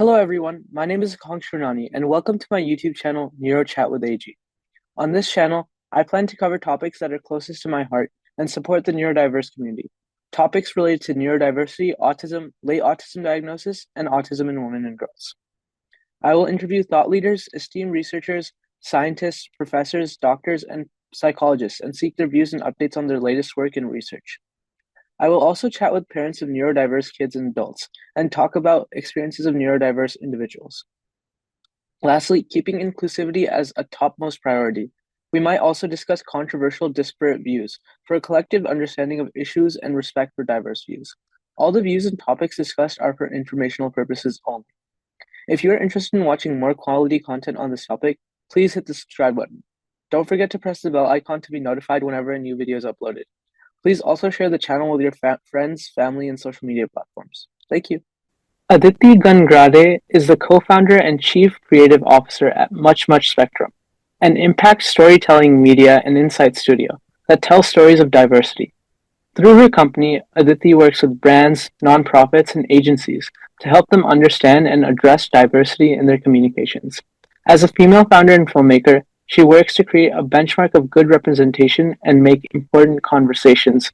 Hello everyone, my name is Kong Shrinani and welcome to my YouTube channel NeuroChat with AG. On this channel, I plan to cover topics that are closest to my heart and support the neurodiverse community. Topics related to neurodiversity, autism, late autism diagnosis, and autism in women and girls. I will interview thought leaders, esteemed researchers, scientists, professors, doctors, and psychologists and seek their views and updates on their latest work and research. I will also chat with parents of neurodiverse kids and adults and talk about experiences of neurodiverse individuals. Lastly, keeping inclusivity as a topmost priority, we might also discuss controversial disparate views for a collective understanding of issues and respect for diverse views. All the views and topics discussed are for informational purposes only. If you are interested in watching more quality content on this topic, please hit the subscribe button. Don't forget to press the bell icon to be notified whenever a new video is uploaded. Please also share the channel with your friends, family, and social media platforms. Thank you. Aditi Gangrade is the co-founder and chief creative officer at MuchMuch Spectrum, an impact storytelling media and insight studio that tells stories of diversity. Through her company, Aditi works with brands, nonprofits, and agencies to help them understand and address diversity in their communications. As a female founder and filmmaker, she works to create a benchmark of good representation and make important conversations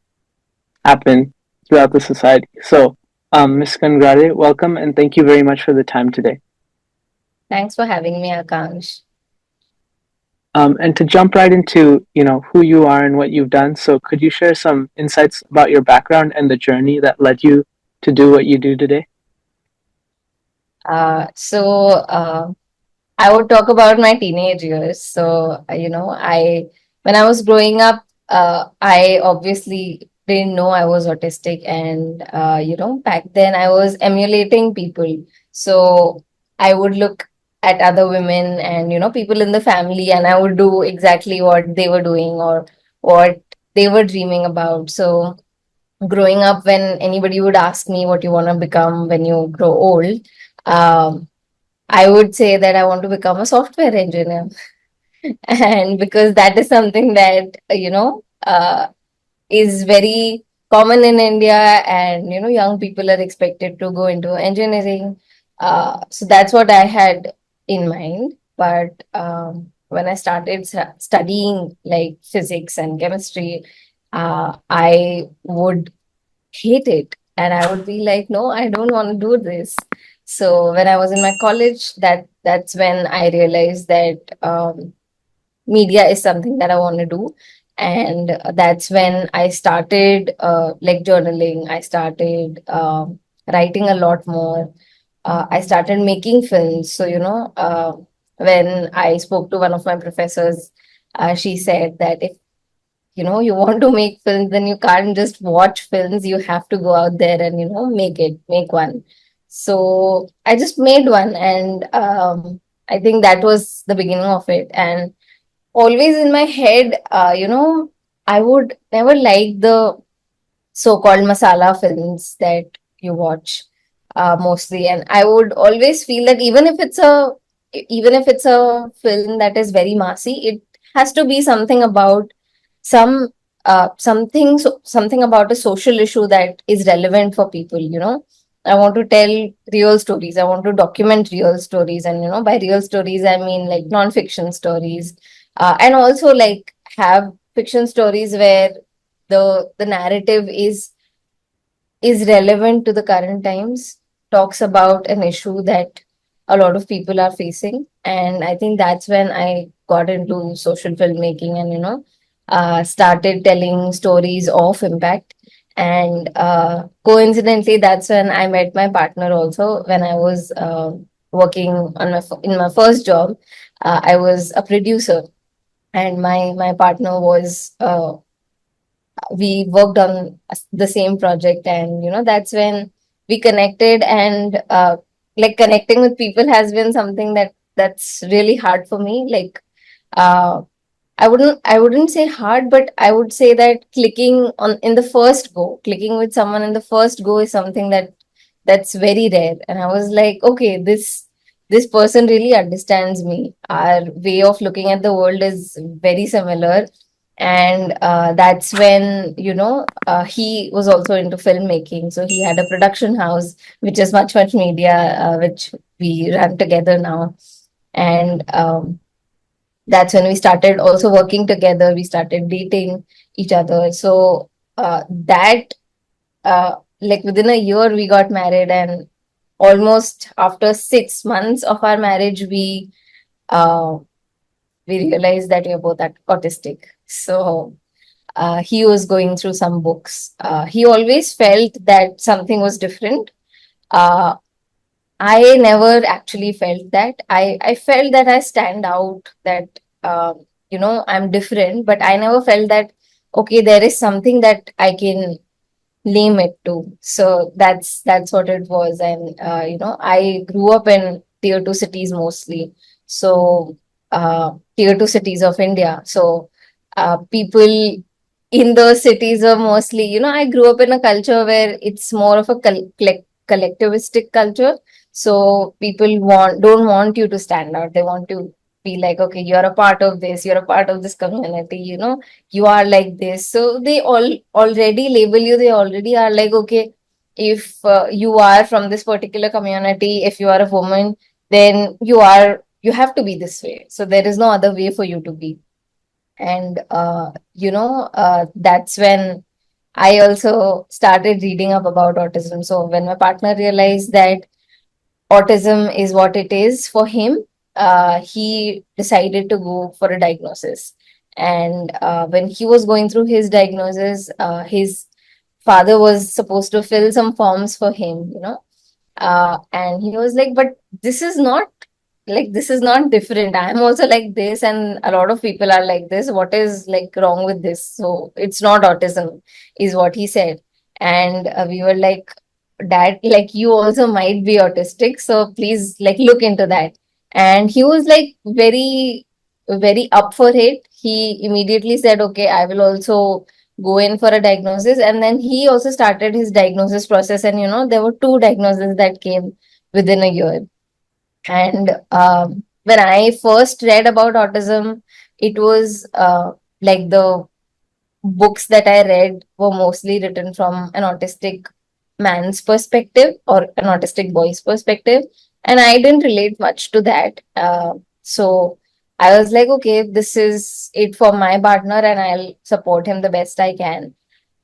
happen throughout the society. So, Ms. Gangrade, welcome and thank you very much for the time today. Thanks for having me, Akansh. And to jump right into, who you are and what you've done. So, could you share some insights about your background and the journey that led you to do what you do today? So I would talk about my teenage years. When I was growing up, I obviously didn't know I was autistic, and back then I was emulating people. So I would look at other women and people in the family, and I would do exactly what they were doing or what they were dreaming about. So growing up, when anybody would ask me what you want to become when you grow old, um, I would say that I want to become a software engineer. And because that is something that, is very common in India, and, young people are expected to go into engineering. So that's what I had in mind. But when I started studying like physics and chemistry, I would hate it. And I would be like, no, I don't want to do this. So when I was in my college, that's when I realized that media is something that I want to do. And that's when I started like journaling. I started writing a lot more. I started making films. So, when I spoke to one of my professors, she said that if you want to make films, then you can't just watch films. You have to go out there and make one. So I just made one, and I think that was the beginning of it. And always in my head, I would never like the so-called masala films that you watch mostly, and I would always feel that even if it's a film that is very massy, it has to be something about some something about a social issue that is relevant for people. I want to tell real stories. I want to document real stories, and by real stories I mean like non-fiction stories, and also like have fiction stories where the narrative is relevant to the current times, talks about an issue that a lot of people are facing. And I think that's when I got into social filmmaking, and started telling stories of impact. And coincidentally, that's when I met my partner also. When I was working on in my first job, I was a producer, and my partner was we worked on the same project. And that's when we connected. And like connecting with people has been something that's really hard for me. Like uh, I wouldn't say hard, but I would say that clicking with someone in the first go is something that's very rare. And I was like, okay, this person really understands me. Our way of looking at the world is very similar. And that's when he was also into filmmaking. So he had a production house, which is much media, which we run together now. And that's when we started also working together. We started dating each other. So that like within a year we got married, and almost after 6 months of our marriage, uh, we realized that we are both autistic. So he was going through some books. He always felt that something was different. Uh, I never actually felt that. I felt that I stand out, that, I'm different, but I never felt that, okay, there is something that I can name it to. So that's what it was. And I grew up in tier two cities mostly. So tier two cities of India. So people in those cities are mostly, I grew up in a culture where it's more of a collectivistic culture. So people don't want you to stand out. They want to be like, okay, you're a part of this, you're a part of this community, you are like this. So they all already label you. They already are like, okay, if you are from this particular community, if you are a woman, then you have to be this way. So there is no other way for you to be. And that's when I also started reading up about autism. So when my partner realized that autism is what it is for him, he decided to go for a diagnosis. And when he was going through his diagnosis, his father was supposed to fill some forms for him, and he was like, but this is not this is not different. I'm also like this, and a lot of people are like this. What is like wrong with this? So it's not autism, is what he said. And we were like, Dad, like you also might be autistic, so please like look into that. And he was like very up for it. He immediately said, okay, I will also go in for a diagnosis. And then he also started his diagnosis process. And there were two diagnoses that came within a year. And when I first read about autism, it was like the books that I read were mostly written from an autistic man's perspective or an autistic boy's perspective. And I didn't relate much to that. So I was like, okay, this is it for my partner, and I'll support him the best I can.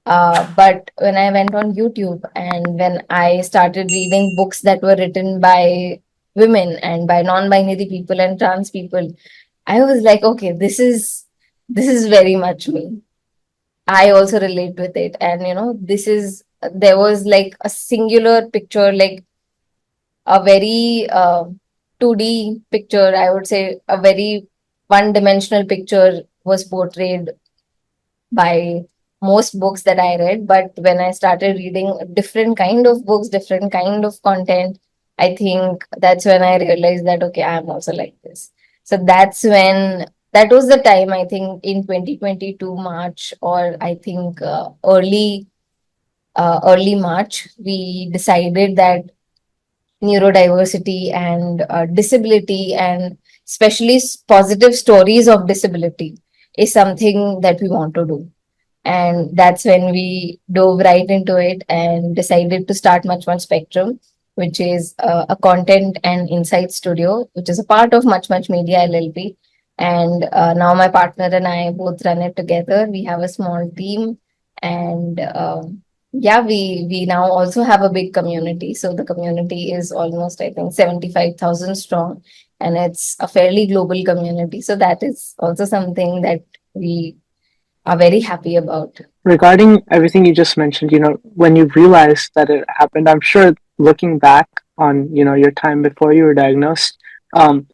But when I went on YouTube and when I started reading books that were written by women and by non-binary people and trans people, I was like, okay, this is very much me. I also relate with it. And there was like a singular picture, like a very 2D picture, I would say a very one-dimensional picture was portrayed by most books that I read. But when I started reading different kind of books, different kind of content, I think that's when I realized that, okay, I'm also like this. So that was the time, I think in 2022 March, or I think early March, we decided that neurodiversity and disability, and especially positive stories of disability, is something that we want to do. And that's when we dove right into it and decided to start MuchMuch Spectrum, which is a content and insight studio, which is a part of MuchMuch Media LLP. And now my partner and I both run it together. We have a small team, and yeah, we now also have a big community. So the community is almost, I think, 75,000 strong, and it's a fairly global community. So that is also something that we are very happy about. Regarding everything you just mentioned, when you realized that it happened, I'm sure looking back on, your time before you were diagnosed, um,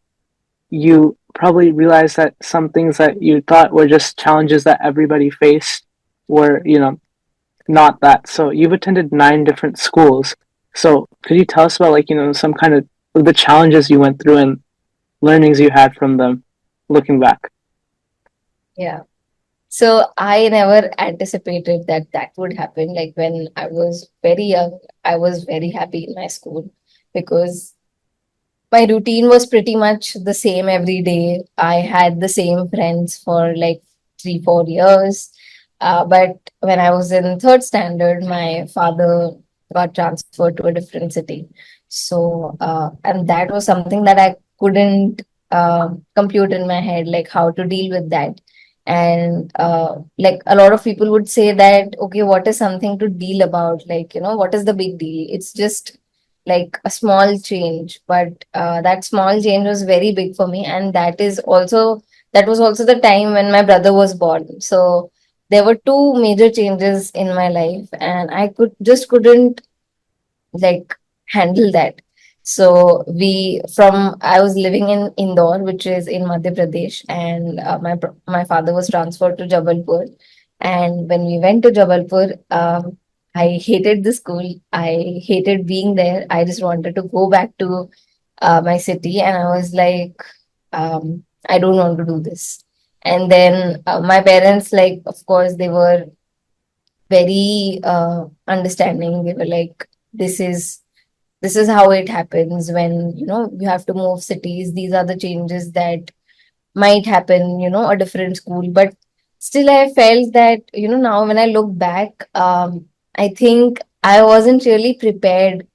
you probably realized that some things that you thought were just challenges that everybody faced were, not that. So you've attended 9 different schools. So could you tell us about like, some kind of the challenges you went through and learnings you had from them looking back? Yeah. So I never anticipated that that would happen. Like when I was very young, I was very happy in my school because my routine was pretty much the same every day. I had the same friends for like 3, 4 years. But when I was in third standard, my father got transferred to a different city. So, and that was something that I couldn't compute in my head, like how to deal with that. And like a lot of people would say that, okay, what is something to deal about? Like, what is the big deal? It's just like a small change, but that small change was very big for me. And that was also the time when my brother was born. So there were two major changes in my life, and I couldn't like handle that. So I was living in Indore, which is in Madhya Pradesh, and my father was transferred to Jabalpur. And when we went to Jabalpur, I hated the school. I hated being there. I just wanted to go back to my city, and I was like, I don't want to do this. And then my parents, like, of course, they were very understanding. They were like, this is how it happens when you have to move cities. These are the changes that might happen, a different school. But still I felt that now when I look back, I think I wasn't really prepared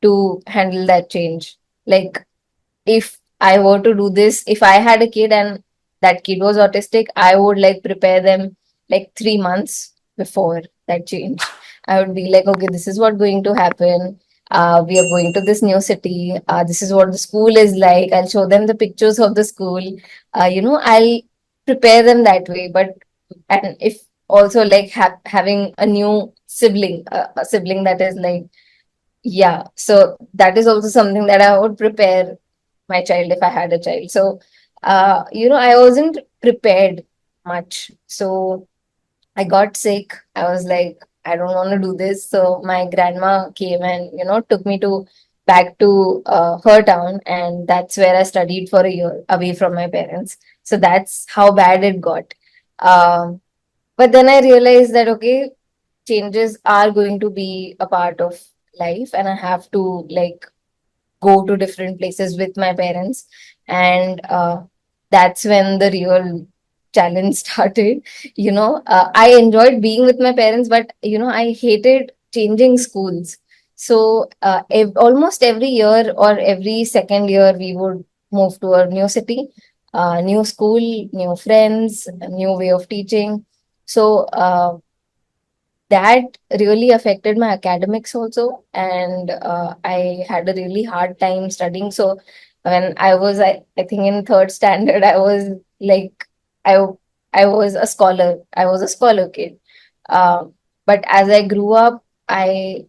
to handle that change. Like, if I were to do this, if I had a kid and that kid was autistic, I would like prepare them like 3 months before that change. I would be like, okay, this is what going to happen. We are going to this new city. This is what the school is like. I'll show them the pictures of the school. I'll prepare them that way. But and if also like having a new sibling, a sibling that is like, yeah, so that is also something that I would prepare my child if I had a child. So, I wasn't prepared much. So I got sick. I was like, I don't want to do this. So my grandma came and, took me to back to her town. And that's where I studied for a year away from my parents. So that's how bad it got. Um, but then I realized that, okay, changes are going to be a part of life, and I have to like go to different places with my parents. And that's when the real challenge started. I enjoyed being with my parents, but I hated changing schools. So almost every year or every second year we would move to a new city, new school, new friends, a new way of teaching. So that really affected my academics also. And I had a really hard time studying. So when I think in third standard, I was like, i I was a scholar. I was a scholar kid. uh, but as I grew up, I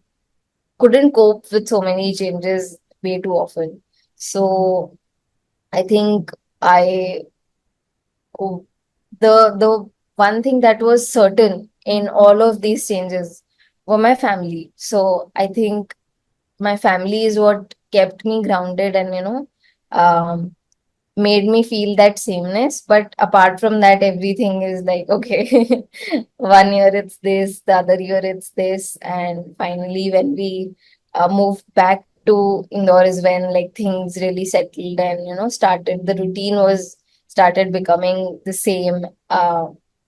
couldn't cope with so many changes way too often. So I think I oh, the one thing that was certain in all of these changes were my family. So I think my family is what kept me grounded and um, made me feel that sameness. But apart from that, everything is like, okay, one year it's this, the other year it's this. And finally, when we moved back to Indore is when like things really settled and, started, the routine was started becoming the same.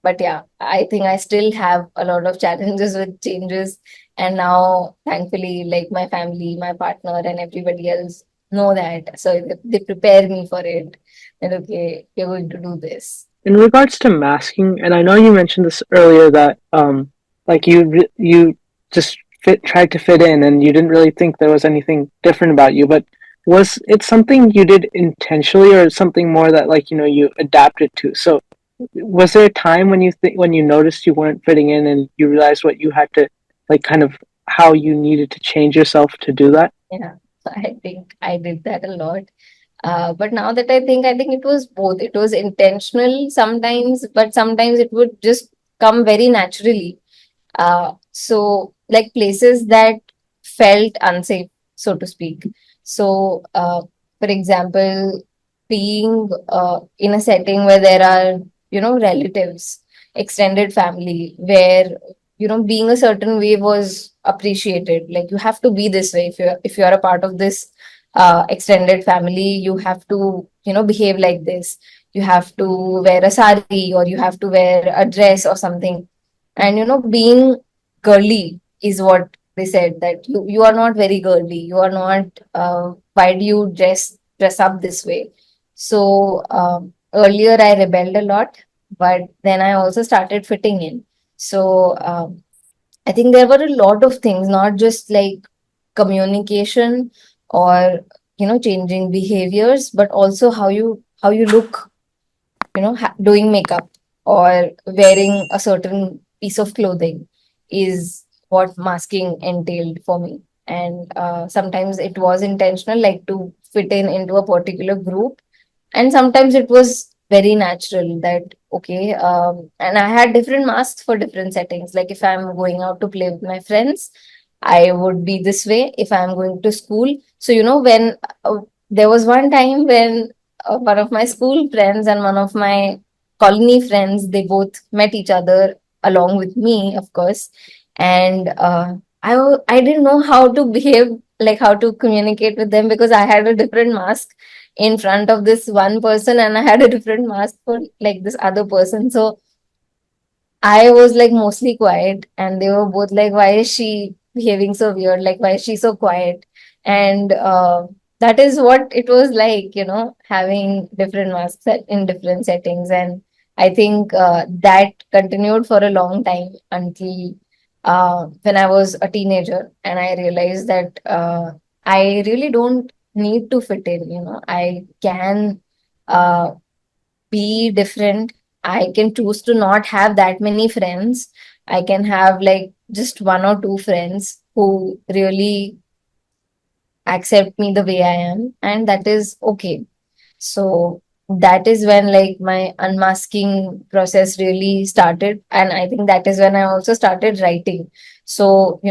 But yeah, I think I still have a lot of challenges with changes. And now, thankfully, like my family, my partner, and everybody else know that. So they prepare me for it. And okay, you're going to do this. In regards to masking, and I know you mentioned this earlier that like you just tried to fit in and you didn't really think there was anything different about you, but was it something you did intentionally or something more that like you adapted to? So was there a time when when you noticed you weren't fitting in and you realized what you had to like kind of how you needed to change yourself to do that? Yeah, I think I did that a lot. But now that I think it was both. It was intentional sometimes, but sometimes it would just come very naturally. So like places that felt unsafe, so to speak. So, for example, being in a setting where there are, relatives, extended family, where, being a certain way was appreciated. Like you have to be this way. If you're a part of this extended family, you have to, behave like this. You have to wear a sari or you have to wear a dress or something. And being girly is what they said that you are not very girly. You are not. Why do you dress up this way? So earlier I rebelled a lot, but then I also started fitting in. So I think there were a lot of things, not just like communication or changing behaviors, but also how you look, doing makeup or wearing a certain piece of clothing is what masking entailed for me. And sometimes it was intentional, like to fit in into a particular group, and sometimes it was very natural that okay, and I had different masks for different settings. Like if I'm going out to play with my friends, I would be this way. If I'm going to school, so when there was one time when one of my school friends and one of my colony friends, they both met each other along with me, of course. And I didn't know how to behave, like how to communicate with them, because I had a different mask in front of this one person and I had a different mask for like this other person. So I was like mostly quiet, and they were both like, why is she behaving so weird? Like, why is she so quiet? And that is what it was like, having different masks in different settings. And I think that continued for a long time until when I was a teenager, and I realized that I really don't need to fit in, I can. Be different. I can choose to not have that many friends. I can have like just one or two friends who really accept me the way I am, and that is okay. So that is when like my unmasking process really started, and I think that is when I also started writing. So,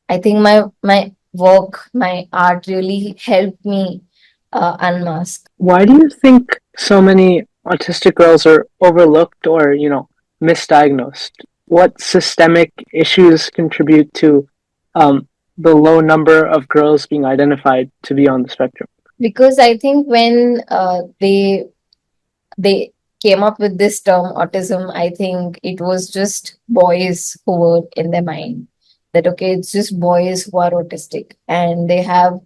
I think my work, my art really helped me unmask. Why do you think so many autistic girls are overlooked or, misdiagnosed? What systemic issues contribute to um, the low number of girls being identified to be on the spectrum? Because I think when they came up with this term autism, I think it was just boys who were in their mind that okay, it's just boys who are autistic, and they have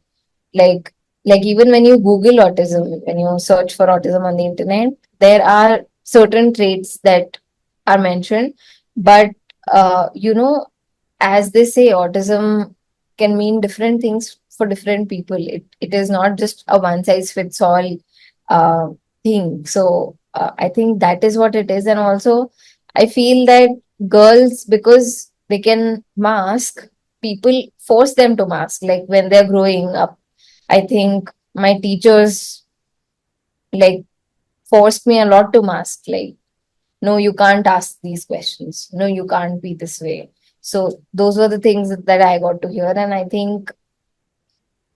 like even when you Google autism, when you search for autism on the internet, there are certain traits that are mentioned, but as they say, autism can mean different things for different people. It is not just a one size fits all uh, thing. So I think that is what it is. And also, I feel that girls, because they can mask, people force them to mask. Like when they're growing up, I think my teachers like forced me a lot to mask. Like, no, you can't ask these questions. No, you can't be this way. So those were the things that I got to hear. And I think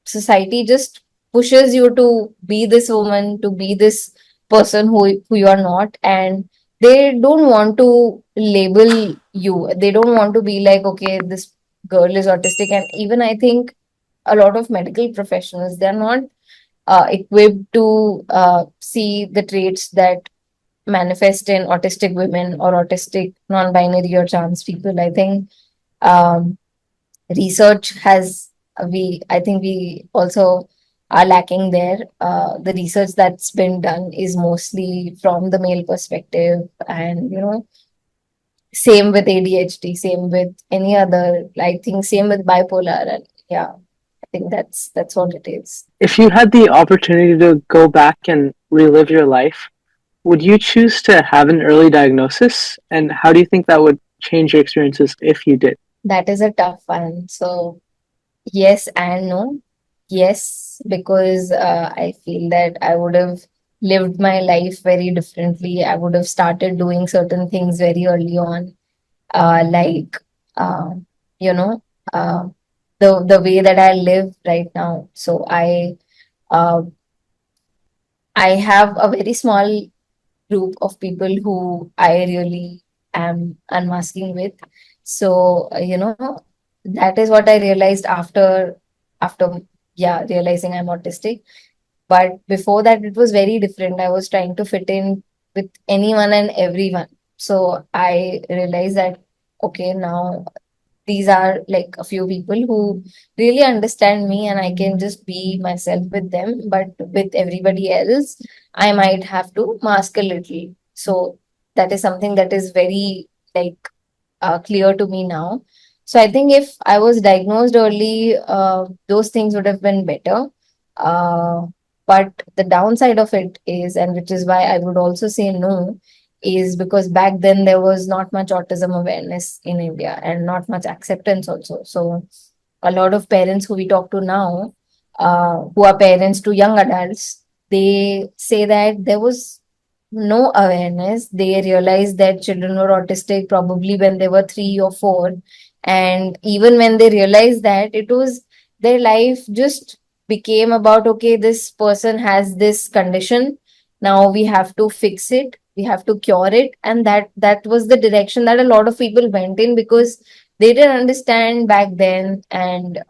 society just pushes you to be this woman, to be this person who you are not, and they don't want to label you. They don't want to be like, okay, this girl is autistic. And even I think a lot of medical professionals, they're not equipped to see the traits that manifest in autistic women or autistic non-binary or trans people. I think um, research has we I think we also are lacking there. The research that's been done is mostly from the male perspective, and same with ADHD, same with any other. I think same with bipolar, and yeah, I think that's what it is. If you had the opportunity to go back and relive your life, would you choose to have an early diagnosis? And how do you think that would change your experiences if you did? That is a tough one. So yes and no. Yes, because I feel that I would have lived my life very differently. I would have started doing certain things very early on, like uh, you know, uh, the way that I live right now. So uh, I have a very small group of people who I really am unmasking with. So that is what I realized after realizing I'm autistic. But before that, it was very different. I was trying to fit in with anyone and everyone. So I realized that okay, now these are like a few people who really understand me and I can just be myself with them. But with everybody else, I might have to mask a little. So that is something that is very like clear to me now. So I think if I was diagnosed early, those things would have been better. Uh, but the downside of it is, and which is why I would also say no, is because back then there was not much autism awareness in India and not much acceptance also. So a lot of parents who we talk to now, who are parents to young adults, they say that there was no awareness. They realized that children were autistic probably when they were 3 or 4. And even when they realized that, it was their life just became about, okay, this person has this condition. Now we have to fix it. We have to cure it. And that was the direction that a lot of people went in because they didn't understand back then. And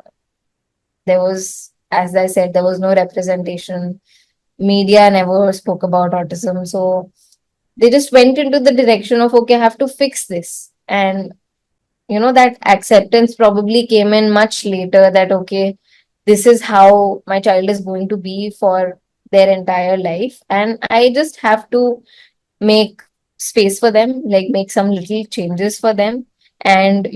there was, as I said, there was no representation. Media never spoke about autism. So they just went into the direction of, okay, I have to fix this. And that acceptance probably came in much later, that okay, this is how my child is going to be for their entire life, and I just have to make space for them, like make some little changes for them, and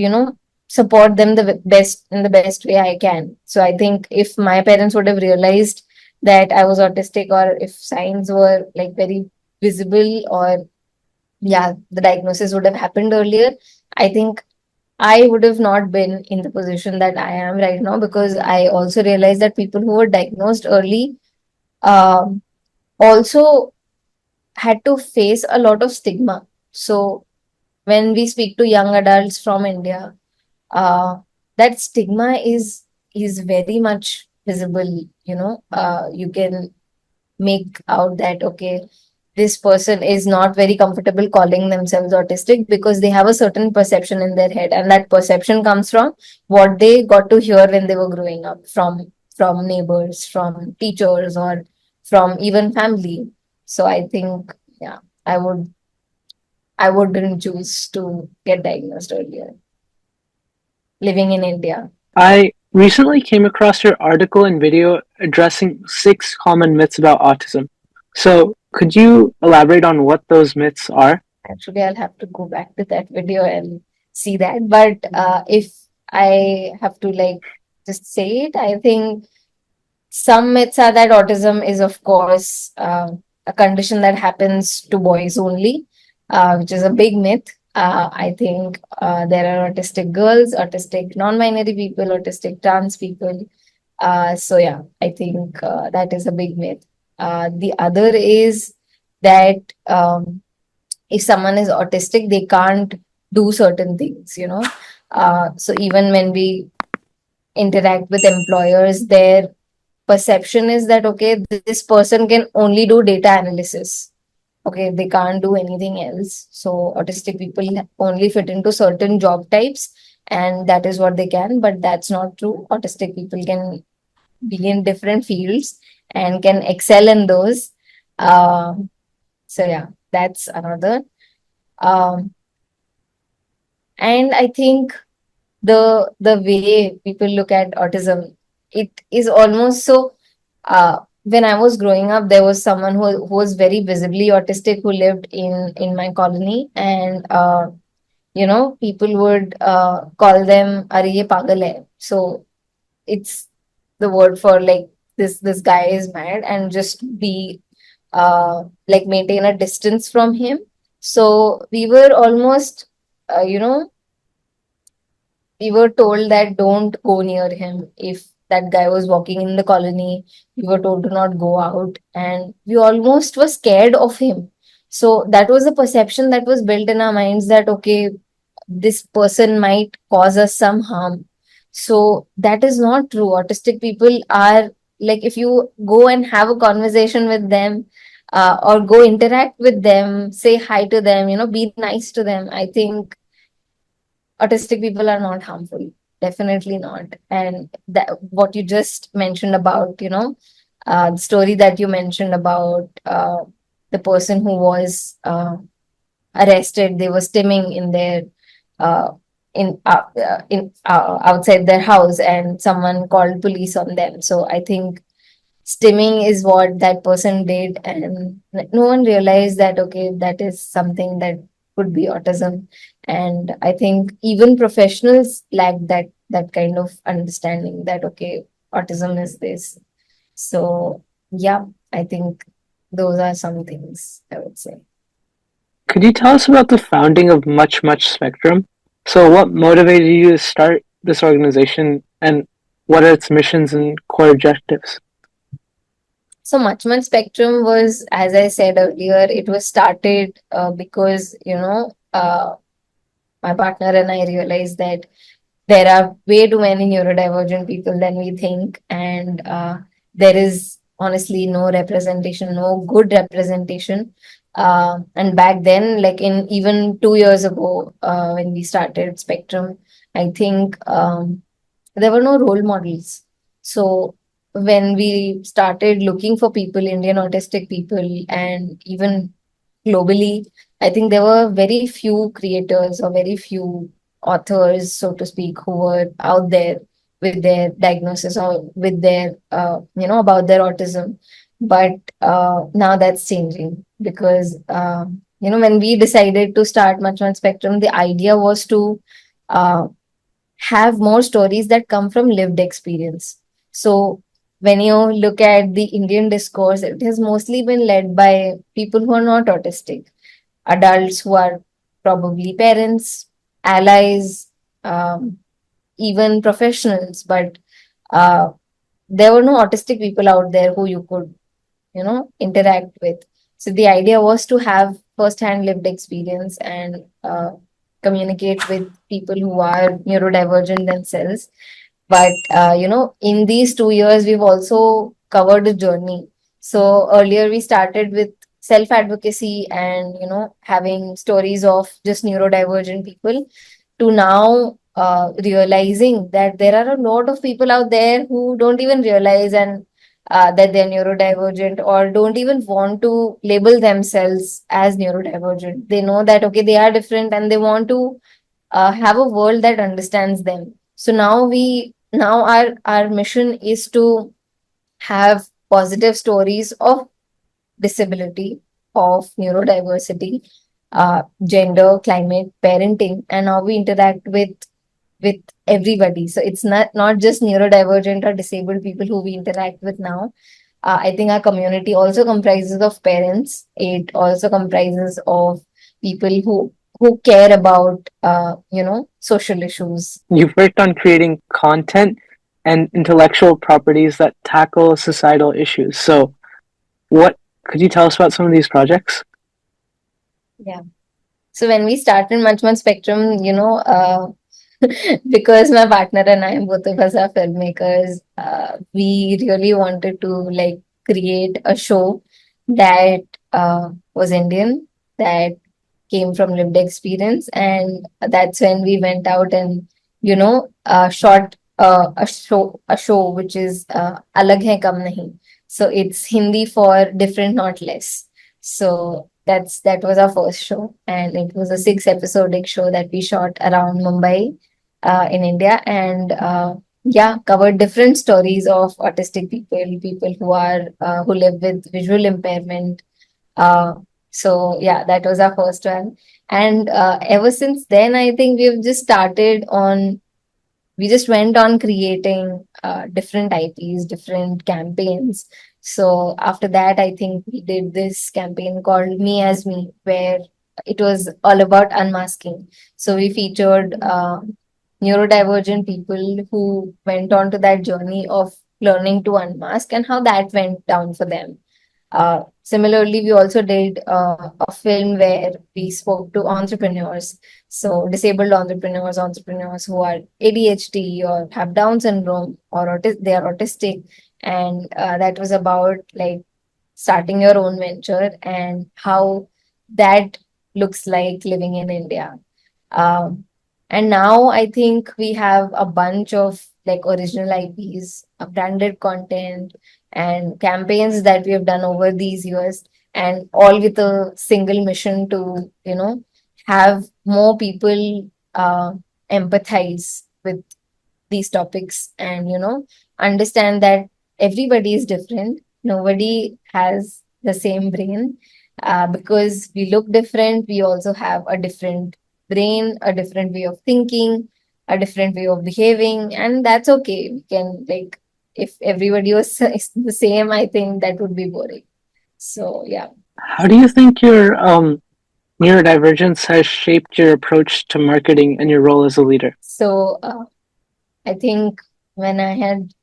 support them the best in the best way I can. So I think if my parents would have realized that I was autistic, or if signs were like very visible, or yeah, the diagnosis would have happened earlier, I think I would have not been in the position that I am right now, because I also realized that people who were diagnosed early um, also had to face a lot of stigma. So when we speak to young adults from India, uh, that stigma is very much visible. You can make out that okay, this person is not very comfortable calling themselves autistic because they have a certain perception in their head, and that perception comes from what they got to hear when they were growing up, from neighbors, from teachers, or from even family. So I think, yeah, i would I wouldn't choose to get diagnosed earlier living in India. I recently came across your article and video addressing 6 common myths about autism. So, could you elaborate on what those myths are? Actually, I'll have to go back to that video and see that. But if I have to like just say it, I think some myths are that autism is, of course, a condition that happens to boys only, which is a big myth. I think there are autistic girls, autistic non-binary people, autistic trans people. So yeah, I think that is a big myth. The other is that if someone is autistic, they can't do certain things. So even when we interact with employers, their perception is that okay, this person can only do data analysis. Okay, they can't do anything else. So autistic people only fit into certain job types, and that is what they can. But that's not true. Autistic people can be in different fields and can excel in those. So yeah, that's another. Um, and I think the way people look at autism, it is almost so. When I was growing up, there was someone who was very visibly autistic who lived in my colony, and people would call them "Are ye pagal hai?" So it's the word for like this guy is mad, and just be like maintain a distance from him. So we were almost uh, you know we were told that don't go near him. If that guy was walking in the colony, we were told to not go out, and we almost were scared of him. So that was a perception that was built in our minds, that okay, this person might cause us some harm. So that is not true. Autistic people are like, if you go and have a conversation with them, or go interact with them, say hi to them, be nice to them, I think autistic people are not harmful. Definitely not. And that what you just mentioned about, the story that you mentioned about the person who was arrested, they were stimming in their uh, outside their house, and someone called police on them. So I think stimming is what that person did, and no one realized that okay, that is something that could be autism. And I think even professionals lack that kind of understanding that okay, autism is this. So yeah, I think those are some things I would say. Could you tell us about the founding of MuchMuch Spectrum? So, what motivated you to start this organization, and what are its missions and core objectives? So MuchMuch Spectrum was, as I said earlier, it was started because my partner and I realized that there are way too many neurodivergent people than we think, and there is honestly no representation, no good representation. And back then, like in even 2 years ago, when we started Spectrum, I think there were no role models. So when we started looking for people, Indian autistic people, and even globally, I think there were very few creators or very few authors, so to speak, who were out there with their diagnosis or with their, about their autism. But now that's changing because, when we decided to start Much Much Spectrum, the idea was to uh, have more stories that come from lived experience. So when you look at the Indian discourse, it has mostly been led by people who are not autistic, adults who are probably parents, allies, even professionals. But uh, there were no autistic people out there who you could, interact with. So the idea was to have first-hand lived experience and communicate with people who are neurodivergent themselves. But in these 2 years, we've also covered a journey. So earlier we started with self-advocacy and having stories of just neurodivergent people, to now realizing that there are a lot of people out there who don't even realize and that they're neurodivergent, or don't even want to label themselves as neurodivergent. They know that okay, they are different, and they want to have a world that understands them. So now our mission is to have positive stories of disability, of neurodiversity, gender, climate, parenting, and how we interact with everybody. So it's not just neurodivergent or disabled people who we interact with now. I think our community also comprises of parents. It also comprises of people who care about social issues. You've worked on creating content and intellectual properties that tackle societal issues. So, what could you tell us about some of these projects? Yeah. So when we started Much Much Spectrum, because my partner and I, both of us are filmmakers, we really wanted to like create a show that was Indian, that came from lived experience, and that's when we went out and shot a show which is Alag Hai Kam Nahi. So it's Hindi for different, not less. So that was our first show, and it was a 6 episodic show that we shot around Mumbai, in India, and yeah, covered different stories of autistic people, people who live with visual impairment. Uh, so yeah, that was our first one, and ever since then, I think we just went on creating different IPs, different campaigns. So after that, I think we did this campaign called Me as Me, where it was all about unmasking. So we featured neurodivergent people who went on to that journey of learning to unmask and how that went down for them. Similarly, we also did a film where we spoke to entrepreneurs, so disabled entrepreneurs who are ADHD or have Down syndrome, or they are autistic, and that was about like starting your own venture and how that looks like living in India. Um, and now I think we have a bunch of like original IPs, branded content, and campaigns that we have done over these years, and all with a single mission to, have more people empathize with these topics and, understand that everybody is different. Nobody has the same brain. Because we look different, we also have a different brain, a different way of thinking, a different way of behaving, and that's okay. We can, like, if everybody was the same, I think that would be boring. So, yeah. How do you think your neurodivergence has shaped your approach to marketing and your role as a leader? So, I think when I had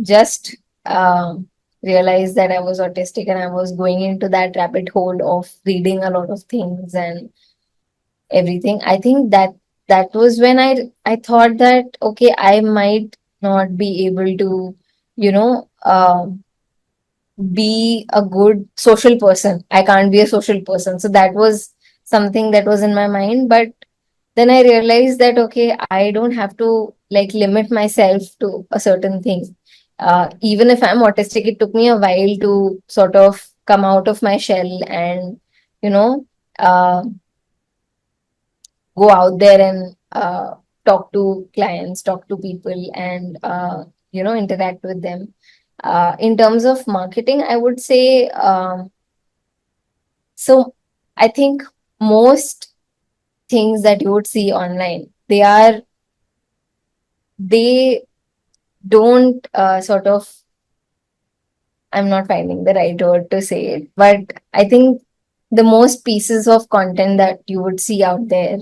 just realized that I was autistic and I was going into that rabbit hole of reading a lot of things and everything, I think that was when I thought that okay, I might not be able to, you know, be a good social person. I can't be a social person. So that was something that was in my mind. But then I realized that okay, I don't have to like limit myself to a certain thing. Even if I'm autistic, it took me a while to sort of come out of my shell and, you know, uh, go out there and talk to clients, talk to people, and interact with them. In terms of marketing, I would say so. I think most things that you would see online, they don't sort of. I'm not finding the right word to say it, but I think the most pieces of content that you would see out there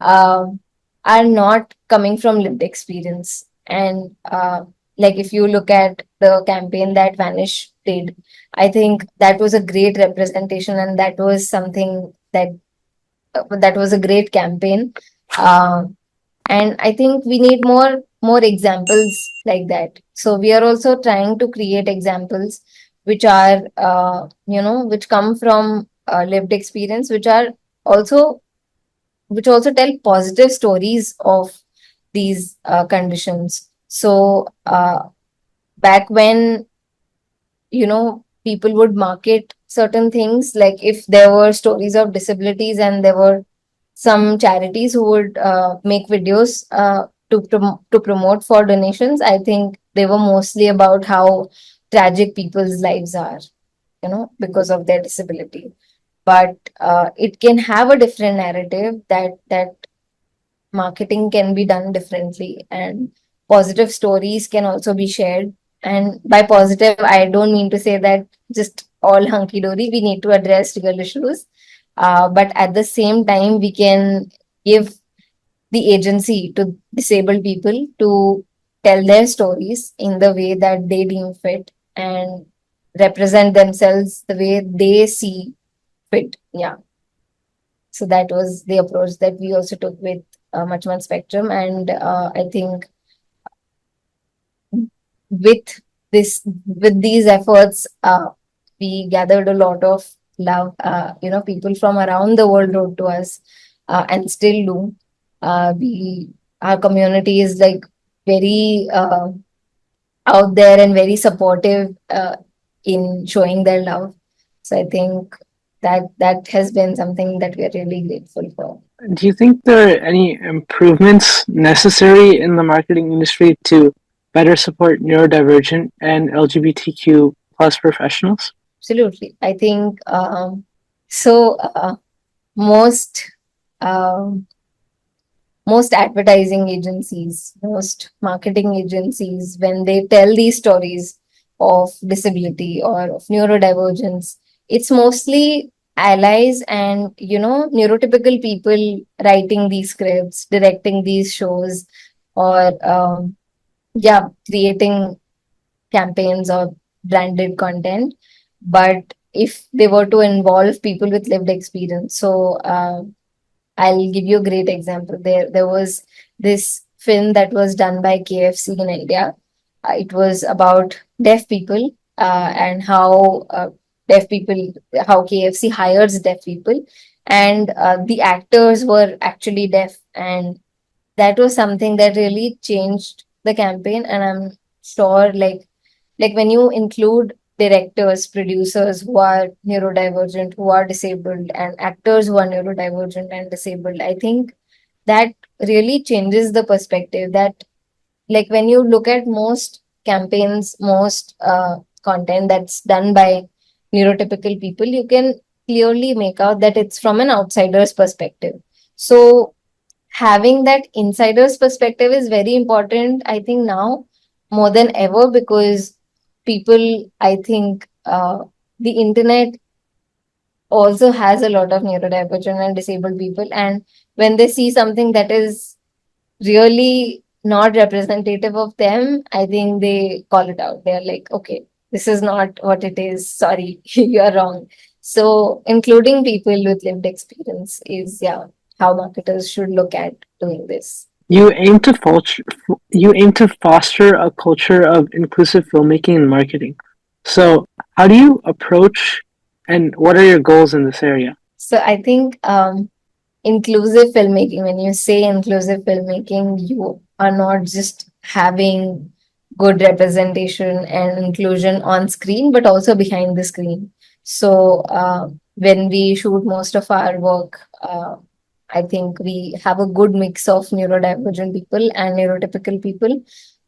um, are not coming from lived experience. And like if you look at the campaign that Vanish did, I think that was a great representation, and that was something that was a great campaign. Uh, and I think we need more examples like that. So we are also trying to create examples which are which come from lived experience, also which also tell positive stories of these conditions. So back when people would market certain things, like if there were stories of disabilities and there were some charities who would make videos to promote for donations, I think they were mostly about how tragic people's lives are, because of their disability. But it can have a different narrative, that marketing can be done differently, and positive stories can also be shared. And by positive, I don't mean to say that just all hunky dory. We need to address real issues, but at the same time we can give the agency to disabled people to tell their stories in the way that they deem fit and represent themselves the way they see fit. Yeah. So that was the approach that we also took with MuchMuch Spectrum. And I think with with these efforts, we gathered a lot of love. People from around the world wrote to us, and still do. We Our community is like very out there and very supportive in showing their love. So I think that has been something that we are really grateful for. Do you think there are any improvements necessary in the marketing industry to better support neurodivergent and LGBTQ plus professionals? Absolutely. I think so. Most um, most advertising agencies, most marketing agencies, when they tell these stories of disability or of neurodivergence, it's mostly allies and neurotypical people writing these scripts, directing these shows, or creating campaigns or branded content. But if they were to involve people with lived experience, so I'll give you a great example. There was this film that was done by KFC in India. It was about deaf people, and how KFC hires deaf people, and the actors were actually deaf, and that was something that really changed the campaign. And I'm sure, like when you include directors, producers who are neurodivergent, who are disabled, and actors who are neurodivergent and disabled, I think that really changes the perspective. That, like, when you look at most campaigns, most content that's done by neurotypical people, you can clearly make out that it's from an outsider's perspective. So having that insider's perspective is very important, I think, now more than ever, because people, I think, the internet also has a lot of neurodivergent and disabled people, and when they see something that is really not representative of them, I think they call it out. They're like, okay, this is not what it is. Sorry, you are wrong. So, including people with lived experience is, yeah, how marketers should look at doing this. You aim to foster a culture of inclusive filmmaking and marketing. So, how do you approach and what are your goals in this area? So, I think inclusive filmmaking, when you say inclusive filmmaking, you are not just having good representation and inclusion on screen, but also behind the screen. So when we shoot most of our work, I think we have a good mix of neurodivergent people and neurotypical people.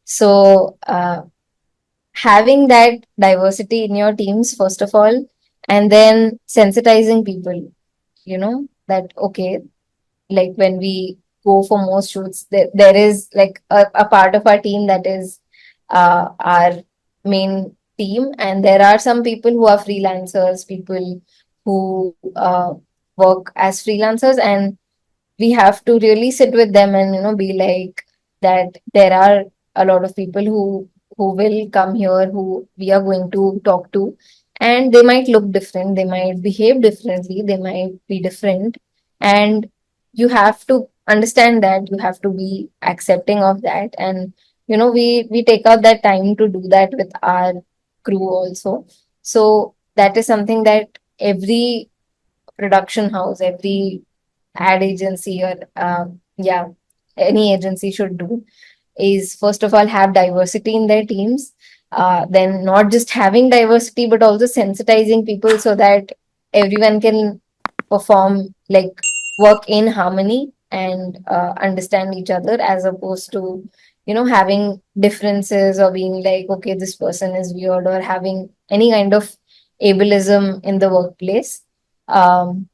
So having that diversity in your teams, first of all, and then sensitizing people, that, okay, like when we go for most shoots, there is like a part of our team that is our main team, and there are some people who are freelancers, people who work as freelancers, and we have to really sit with them and be like that there are a lot of people who will come here, who we are going to talk to, and they might look different, they might behave differently, they might be different, and you have to understand that, you have to be accepting of that, and we take out that time to do that with our crew also. So that is something that every production house, every ad agency, or yeah, any agency should do, is first of all have diversity in their teams, then not just having diversity but also sensitizing people so that everyone can perform, like, work in harmony and understand each other, as opposed to having differences or being like, okay, this person is weird, or having any kind of ableism in the workplace. Um,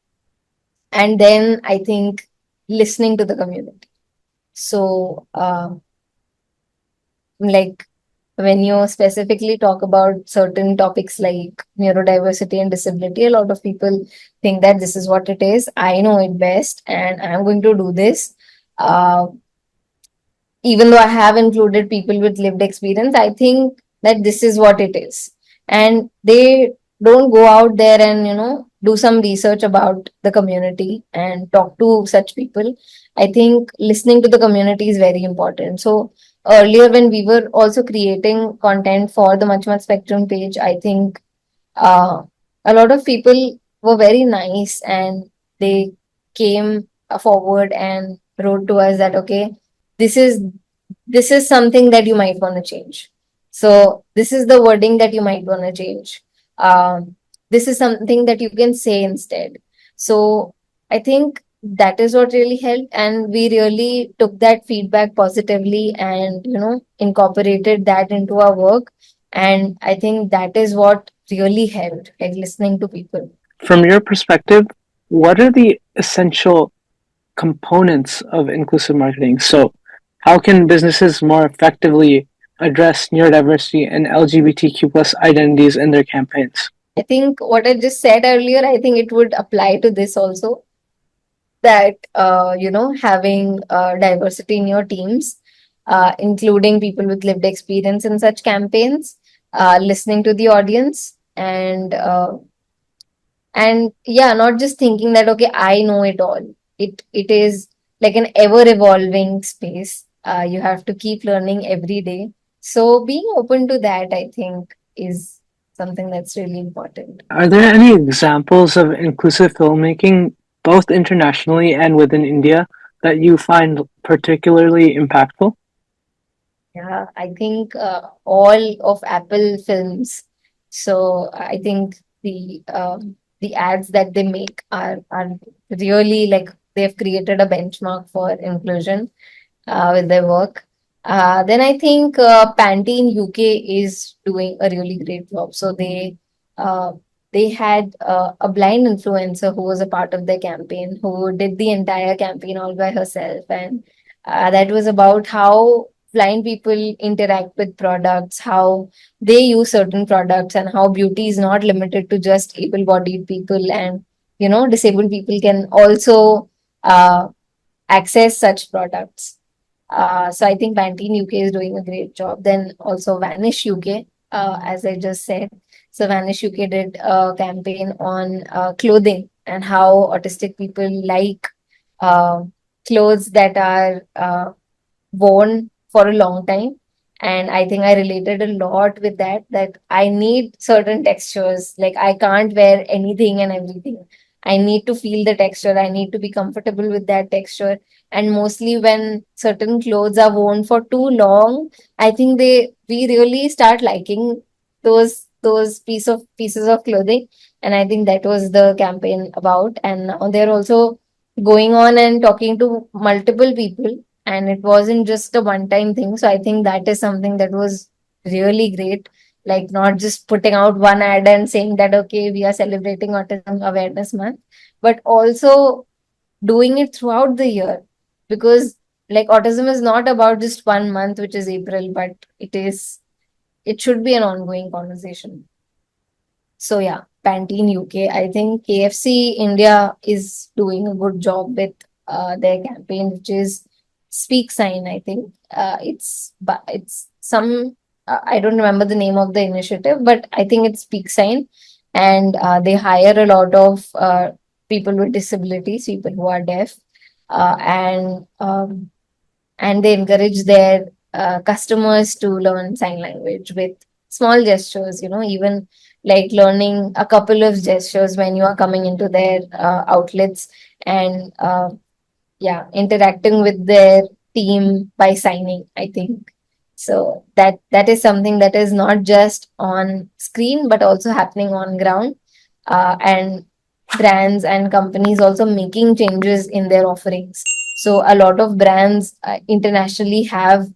and then I think listening to the community. So like, when you specifically talk about certain topics like neurodiversity and disability, a lot of people think that this is what it is, I know it best, and I'm going to do this. uh, Even though I have included people with lived experience, I think that this is what it is. And they don't go out there and, do some research about the community and talk to such people. I think listening to the community is very important. So earlier, when we were also creating content for the MuchMuch Spectrum page, I think uh, a lot of people were very nice, and they came forward and wrote to us that, okay, this is this is something that you might want to change. So this is the wording that you might want to change. This is something that you can say instead. So I think that is what really helped, and we really took that feedback positively and incorporated that into our work. And I think that is what really helped, like listening to people. From your perspective, what are the essential components of inclusive marketing? So, how can businesses more effectively address neurodiversity and LGBTQ plus identities in their campaigns? I think what I just said earlier, I think it would apply to this also, that having diversity in your teams, including people with lived experience in such campaigns, listening to the audience, and yeah, not just thinking that, okay, I know it all. It is like an ever evolving space. You have to keep learning every day. So being open to that, I think, is something that's really important. Are there any examples of inclusive filmmaking, both internationally and within India, that you find particularly impactful? Yeah, I think all of Apple films. So I think the ads that they make are really like they've created a benchmark for inclusion with their work. Then I think Pantene UK is doing a really great job. So uh, they had a blind influencer who was a part of their campaign, who did the entire campaign all by herself, and that was about how blind people interact with products, how they use certain products, and how beauty is not limited to just able-bodied people, and disabled people can also access such products. So I think Pantene UK is doing a great job. Then also Vanish UK, as I just said. So Vanish UK did a campaign on clothing and how autistic people like uh, clothes that are worn for a long time. And I think I related a lot with that, that I need certain textures. Like I can't wear anything and everything. I need to feel the texture. I need to be comfortable with that texture. And mostly when certain clothes are worn for too long, I think we really start liking those pieces of clothing. And I think that was the campaign about. And now they're also going on and talking to multiple people, and it wasn't just a one time thing. So I think that is something that was really great, like not just putting out one ad and saying that okay, we are celebrating Autism Awareness Month, but also doing it throughout the year, because like autism is not about just one month, which is April, but it should be an ongoing conversation. So yeah, Pantene UK. I think KFC India is doing a good job with their campaign, which is Speak Sign. I think it's some I don't remember the name of the initiative, but I think it's Speak Sign, and they hire a lot of people with disabilities, people who are deaf, and they encourage their customers to learn sign language with small gestures, even like learning a couple of gestures when you are coming into their outlets, and yeah, interacting with their team by signing, I think. So that is something that is not just on screen but also happening on ground, and brands and companies also making changes in their offerings. So a lot of brands internationally have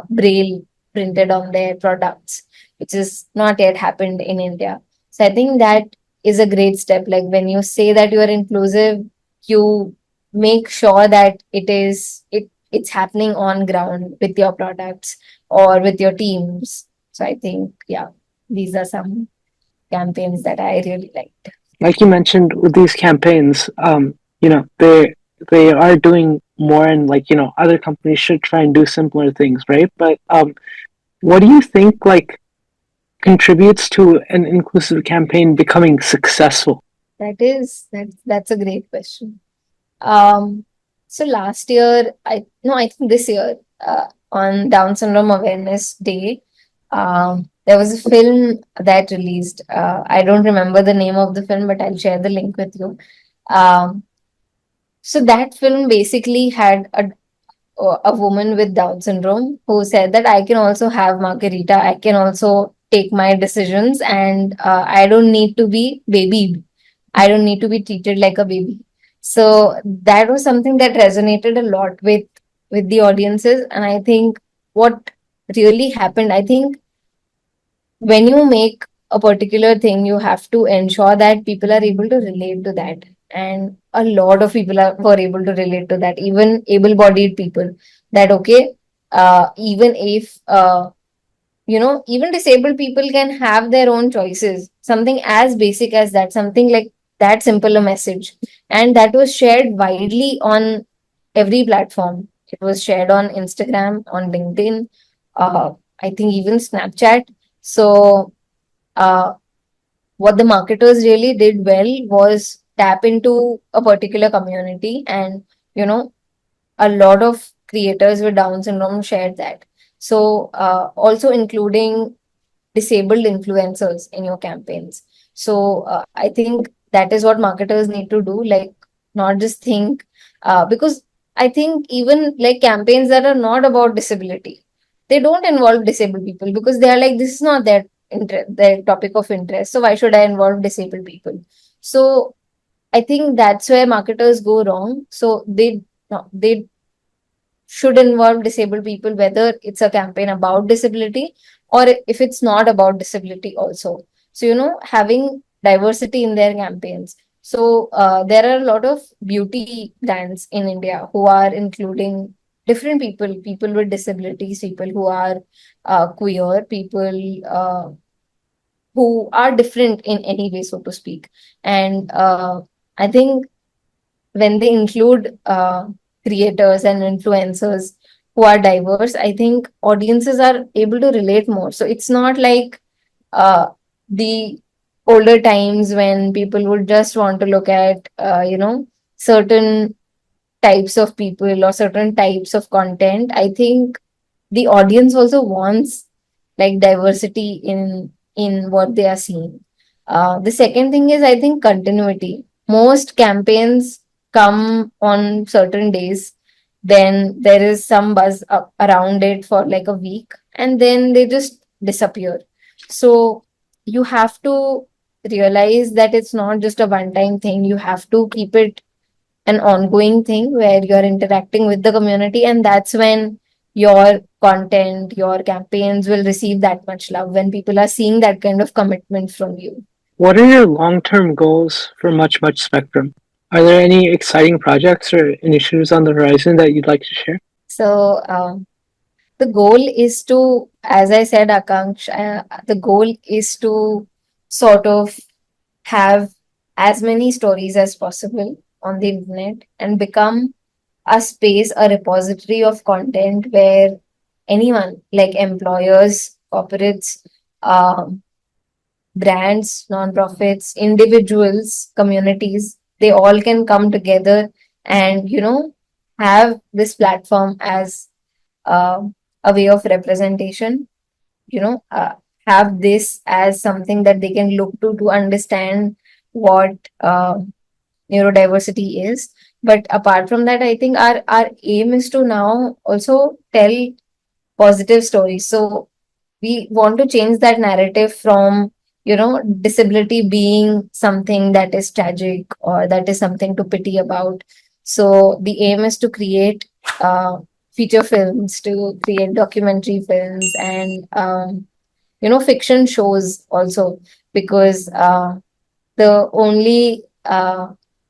braille printed on their products, which is not yet happened in India. So I think that is a great step. Like when you say that you are inclusive, you make sure that it's happening on ground with your products or with your teams. So I think, yeah, these are some campaigns that I really liked. Like you mentioned with these campaigns, they are doing more, and like other companies should try and do similar things, right? But what do you think contributes to an inclusive campaign becoming successful? That's a great question. Um, so last year, I think this year, on Down Syndrome Awareness Day, there was a film that released. I don't remember the name of the film, but I'll share the link with you. Um, so that film basically had a woman with Down syndrome who said that I can also have margarita, I can also take my decisions, and I don't need to be babied. I don't need to be treated like a baby. So that was something that resonated a lot with the audiences, and I think what really happened, I think when you make a particular thing, you have to ensure that people are able to relate to that. And a lot of people were able to relate to that, even able bodied people. That, okay, even if, even disabled people can have their own choices, something as basic as that, something like that simple a message. And that was shared widely on every platform. It was shared on Instagram, on LinkedIn, I think even Snapchat. So, uh, what the marketers really did well was tap into a particular community, and you know a lot of creators with Down syndrome shared that. So, also including disabled influencers in your campaigns. So, I think that is what marketers need to do, like not just think, because I think even like campaigns that are not about disability, they don't involve disabled people because they are like, this is not their topic of interest. So why should I involve disabled people? So I think that's where marketers go wrong. So they no, they should involve disabled people, whether it's a campaign about disability or if it's not about disability also. So, having diversity in their campaigns. So, there are a lot of beauty brands in India who are including different people, people with disabilities, people who are queer, people who are different in any way, so to speak. And I think when they include creators and influencers who are diverse, I think audiences are able to relate more. So it's not like the older times when people would just want to look at, certain types of people or certain types of content. I think the audience also wants like diversity in what they are seeing. The second thing is, I think, continuity. Most campaigns come on certain days, then there is some buzz up around it for like a week, and then they just disappear. So you have to realize that it's not just a one time thing. You have to keep it an ongoing thing where you're interacting with the community, and that's when your content, your campaigns will receive that much love, when people are seeing that kind of commitment from you. What are your long-term goals for MuchMuch Spectrum? Are there any exciting projects or initiatives on the horizon that you'd like to share? So the goal is to, as I said, Akansh, the goal is to sort of have as many stories as possible on the internet and become a space, a repository of content where anyone, like employers, corporates, um, brands, non-profits, individuals, communities, they all can come together and, have this platform as uh, a way of representation, you know, uh, have this as something that they can look to understand what neurodiversity is. But apart from that, I think our aim is to now also tell positive stories. So we want to change that narrative from, disability being something that is tragic or that is something to pity about. So the aim is to create feature films, to create documentary films, and fiction shows also, because the only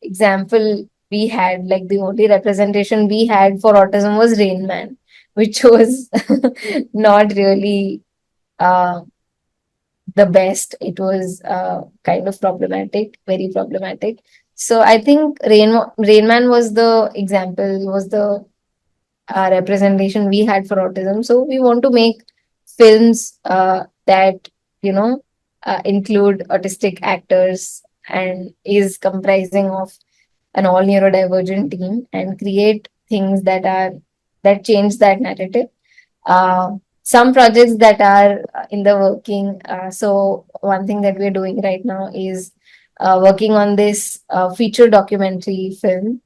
example we had, like the only representation we had for autism was Rain Man, which was not really uh, the best. It was kind of problematic, very problematic. So I think Rain Man was the example, was the representation we had for autism. So we want to make films that you know include autistic actors and is comprising of an all neurodivergent team, and create things that change that narrative. Some projects that are in the working. So one thing that we're doing right now is working on this feature documentary film,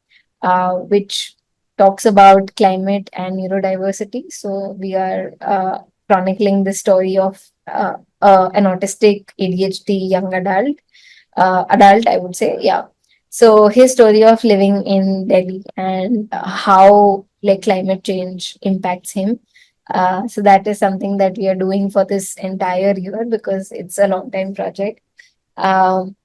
which talks about climate and neurodiversity. So we are chronicling the story of an autistic ADHD young adult, I would say, yeah. So his story of living in Delhi and how like climate change impacts him. So that is something that we are doing for this entire year because it's a long time project. Um,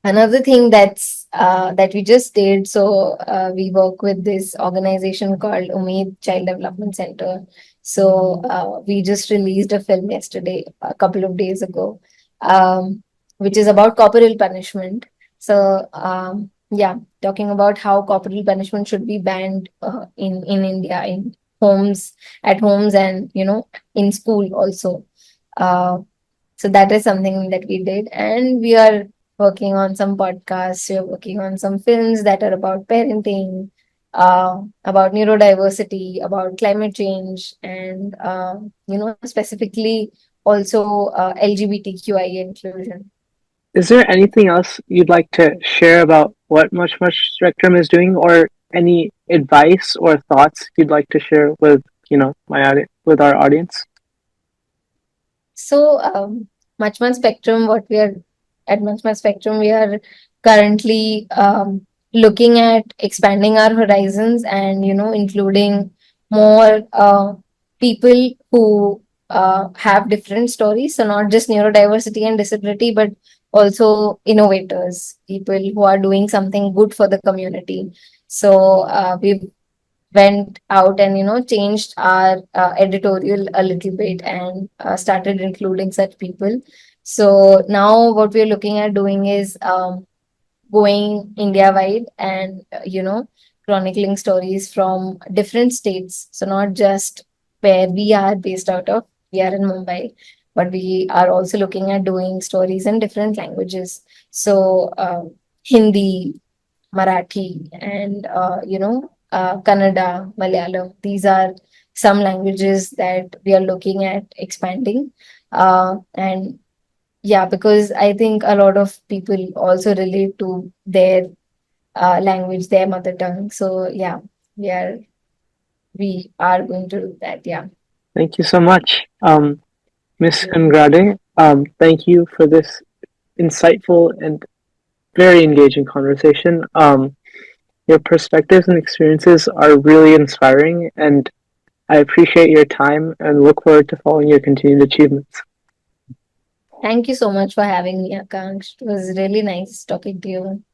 Another thing that we just did, so we work with this organization called Umeed Child Development Center. So we just released a film yesterday, a couple of days ago, which is about corporal punishment. So yeah, talking about how corporal punishment should be banned in India, in homes, at homes, and in school also. Uh, so that is something that we did, and we are working on some podcasts. We're working on some films that are about parenting, about neurodiversity, about climate change, and specifically also LGBTQIA inclusion. Is there anything else you'd like to share about what MuchMuch Spectrum is doing, or any advice or thoughts you'd like to share with with our audience? So, MuchMuch Spectrum, what we are at MuchMuch Spectrum, we are currently looking at expanding our horizons and, including more people who have different stories. So not just neurodiversity and disability, but also innovators, people who are doing something good for the community. So we've went out and changed our editorial a little bit and started including such people. So now what we're looking at doing is going India wide and chronicling stories from different states. So not just where we are based out of, we are in Mumbai, but we are also looking at doing stories in different languages. So Hindi, Marathi, and Kannada, Malayalam. These are some languages that we are looking at expanding. And yeah, because I think a lot of people also relate to their language, their mother tongue. So yeah, we are going to do that. Yeah. Thank you so much, Miss Gangrade. Thank you for this insightful and very engaging conversation. Your perspectives and experiences are really inspiring, and I appreciate your time and look forward to following your continued achievements. Thank you so much for having me, Akansh. It was really nice talking to you.